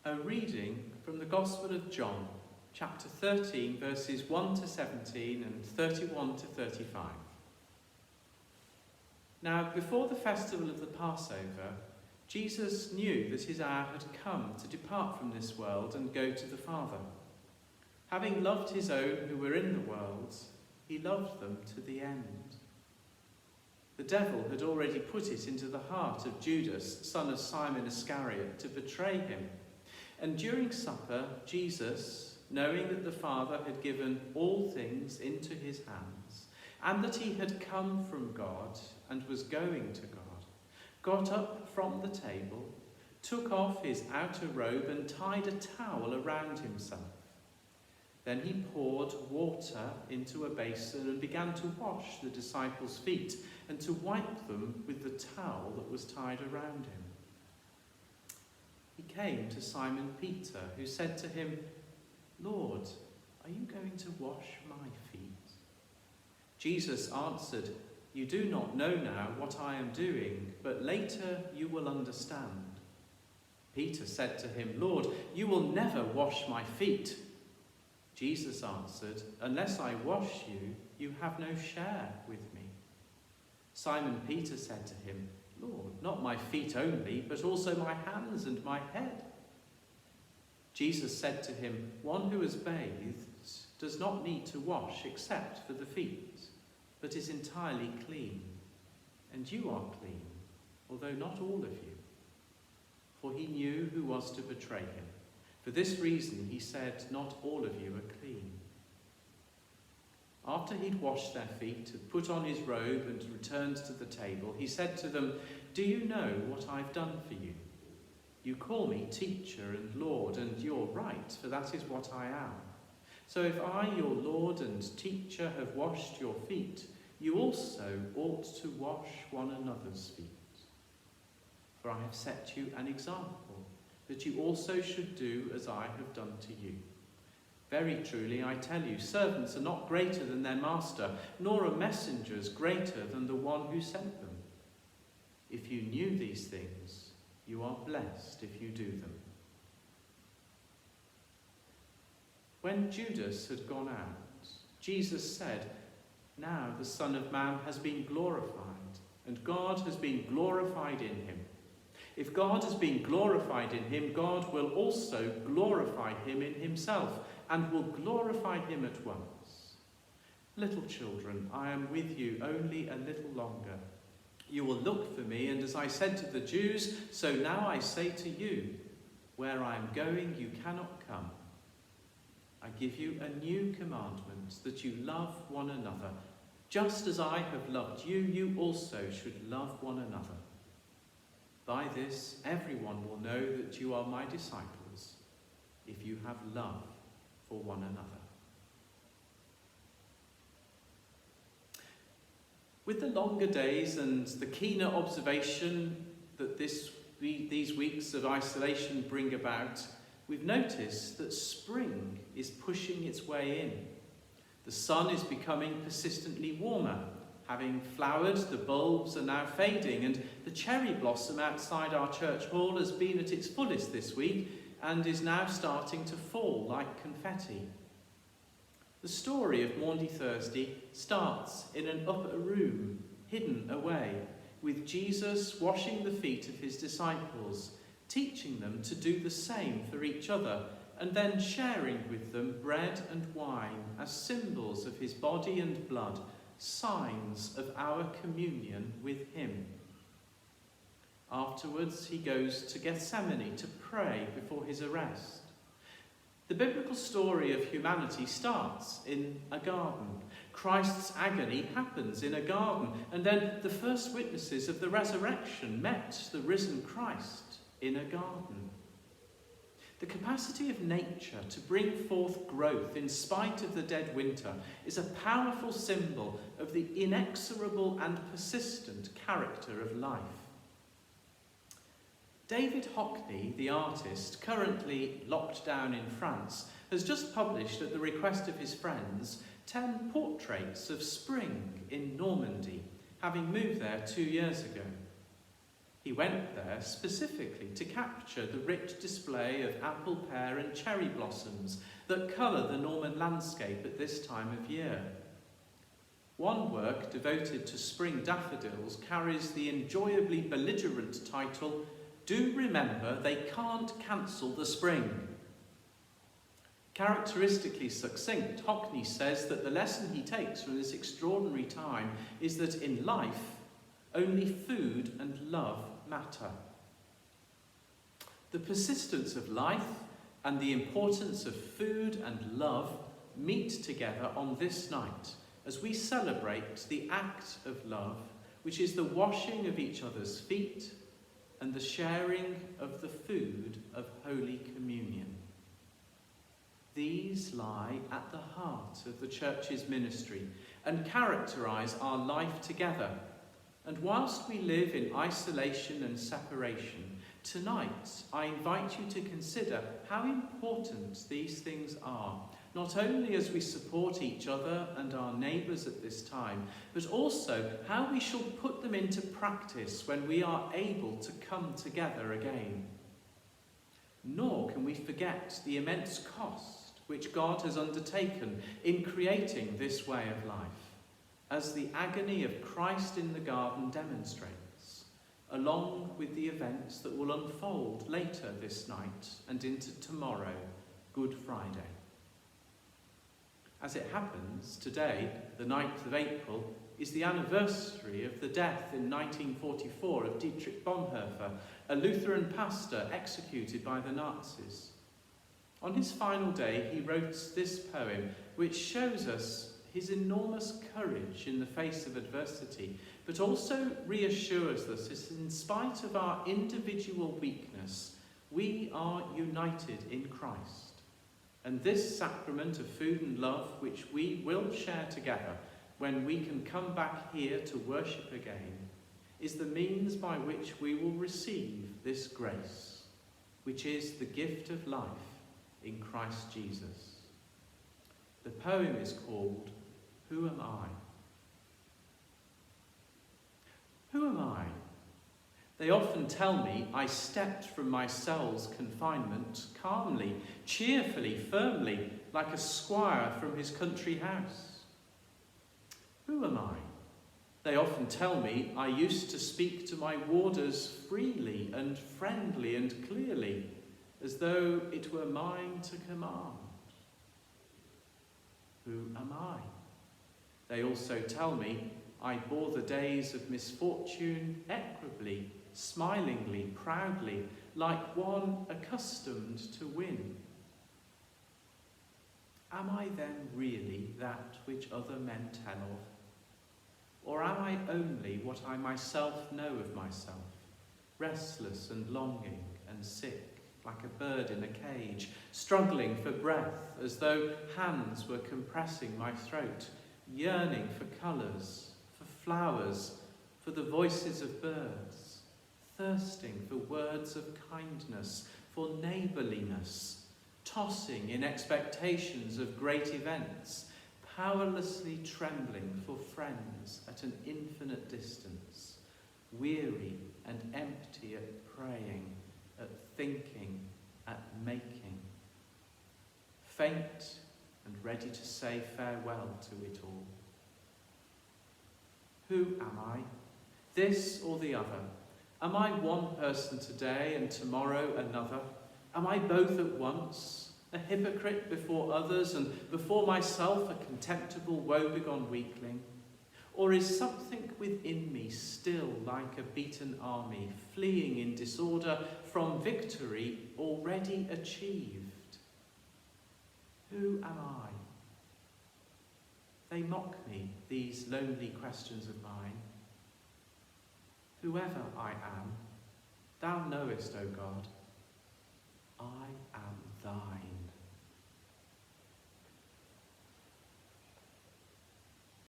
A reading from the Gospel of John, chapter 13, verses 1 to 17 and 31 to 35. Now, before the festival of the Passover, Jesus knew that his hour had come to depart from this world and go to the Father. Having loved his own who were in the world, he loved them to the end. The devil had already put it into the heart of Judas, son of Simon Iscariot, to betray him. And during supper, Jesus, knowing that the Father had given all things into his hands, and that he had come from God and was going to God, got up from the table, took off his outer robe and tied a towel around himself. Then he poured water into a basin and began to wash the disciples' feet and to wipe them with the towel that was tied around him. He came to Simon Peter, who said to him, "Lord, are you going to wash my feet?" Jesus answered, "You do not know now what I am doing, but later you will understand." Peter said to him, "Lord, you will never wash my feet." Jesus answered, "Unless I wash you, you have no share with me." Simon Peter said to him, "Lord, not my feet only, but also my hands and my head." Jesus said to him, "One who has bathed does not need to wash except for the feet, but is entirely clean. And you are clean, although not all of you." For he knew who was to betray him. For this reason he said, "Not all of you are clean." After he'd washed their feet, had put on his robe and returned to the table, he said to them, "Do you know what I've done for you? You call me teacher and Lord, and you're right, for that is what I am. So if I, your Lord and teacher, have washed your feet, you also ought to wash one another's feet. For I have set you an example, that you also should do as I have done to you. Very truly, I tell you, servants are not greater than their master, nor are messengers greater than the one who sent them. If you knew these things, you are blessed if you do them." When Judas had gone out, Jesus said, "Now the Son of Man has been glorified, and God has been glorified in him. If God has been glorified in him, God will also glorify him in himself, and will glorify him at once. Little children, I am with you only a little longer. You will look for me, and as I said to the Jews, so now I say to you, where I am going you cannot come. I give you a new commandment, that you love one another. Just as I have loved you, you also should love one another. By this everyone will know that you are my disciples, if you have love for one another." With the longer days and the keener observation that these weeks of isolation bring about, we've noticed that spring is pushing its way in. The sun is becoming persistently warmer. Having flowered, the bulbs are now fading, and the cherry blossom outside our church hall has been at its fullest this week and is now starting to fall like confetti. The story of Maundy Thursday starts in an upper room, hidden away, with Jesus washing the feet of his disciples, teaching them to do the same for each other, and then sharing with them bread and wine as symbols of his body and blood, signs of our communion with him. Afterwards, he goes to Gethsemane to pray before his arrest. The biblical story of humanity starts in a garden. Christ's agony happens in a garden, and then the first witnesses of the resurrection met the risen Christ in a garden. The capacity of nature to bring forth growth in spite of the dead winter is a powerful symbol of the inexorable and persistent character of life. David Hockney, the artist, currently locked down in France, has just published, at the request of his friends, 10 portraits of spring in Normandy, having moved there 2 years ago. He went there specifically to capture the rich display of apple, pear and cherry blossoms that colour the Norman landscape at this time of year. One work devoted to spring daffodils carries the enjoyably belligerent title, "Do remember they can't cancel the spring." Characteristically succinct, Hockney says that the lesson he takes from this extraordinary time is that in life, only food and love matter. The persistence of life and the importance of food and love meet together on this night as we celebrate the act of love, which is the washing of each other's feet and the sharing of the food of Holy Communion. These lie at the heart of the Church's ministry and characterise our life together. And whilst we live in isolation and separation, tonight I invite you to consider how important these things are, not only as we support each other and our neighbours at this time, but also how we shall put them into practice when we are able to come together again. Nor can we forget the immense cost which God has undertaken in creating this way of life, as the agony of Christ in the garden demonstrates, along with the events that will unfold later this night and into tomorrow, Good Friday. As it happens, today, the 9th of April, is the anniversary of the death in 1944 of Dietrich Bonhoeffer, a Lutheran pastor executed by the Nazis. On his final day, he wrote this poem, which shows us his enormous courage in the face of adversity, but also reassures us that in spite of our individual weakness, we are united in Christ. And this sacrament of food and love, which we will share together when we can come back here to worship again, is the means by which we will receive this grace, which is the gift of life in Christ Jesus. The poem is called Who Am I? Who am I? They often tell me I stepped from my cell's confinement calmly, cheerfully, firmly, like a squire from his country house. Who am I? They often tell me I used to speak to my warders freely and friendly and clearly, as though it were mine to command. Who am I? They also tell me I bore the days of misfortune equably, smilingly, proudly, like one accustomed to win. Am I then really that which other men tell of? Or am I only what I myself know of myself, restless and longing and sick, like a bird in a cage, struggling for breath as though hands were compressing my throat, yearning for colours, for flowers, for the voices of birds, thirsting for words of kindness, for neighbourliness, tossing in expectations of great events, powerlessly trembling for friends at an infinite distance, weary and empty at praying, at thinking, at making, faint and ready to say farewell to it all. Who am I? This or the other? Am I one person today and tomorrow another? Am I both at once, a hypocrite before others and before myself a contemptible woebegone weakling? Or is something within me still like a beaten army, fleeing in disorder from victory already achieved? Who am I? They mock me, these lonely questions of mine. Whoever I am, thou knowest, O God, I am thine.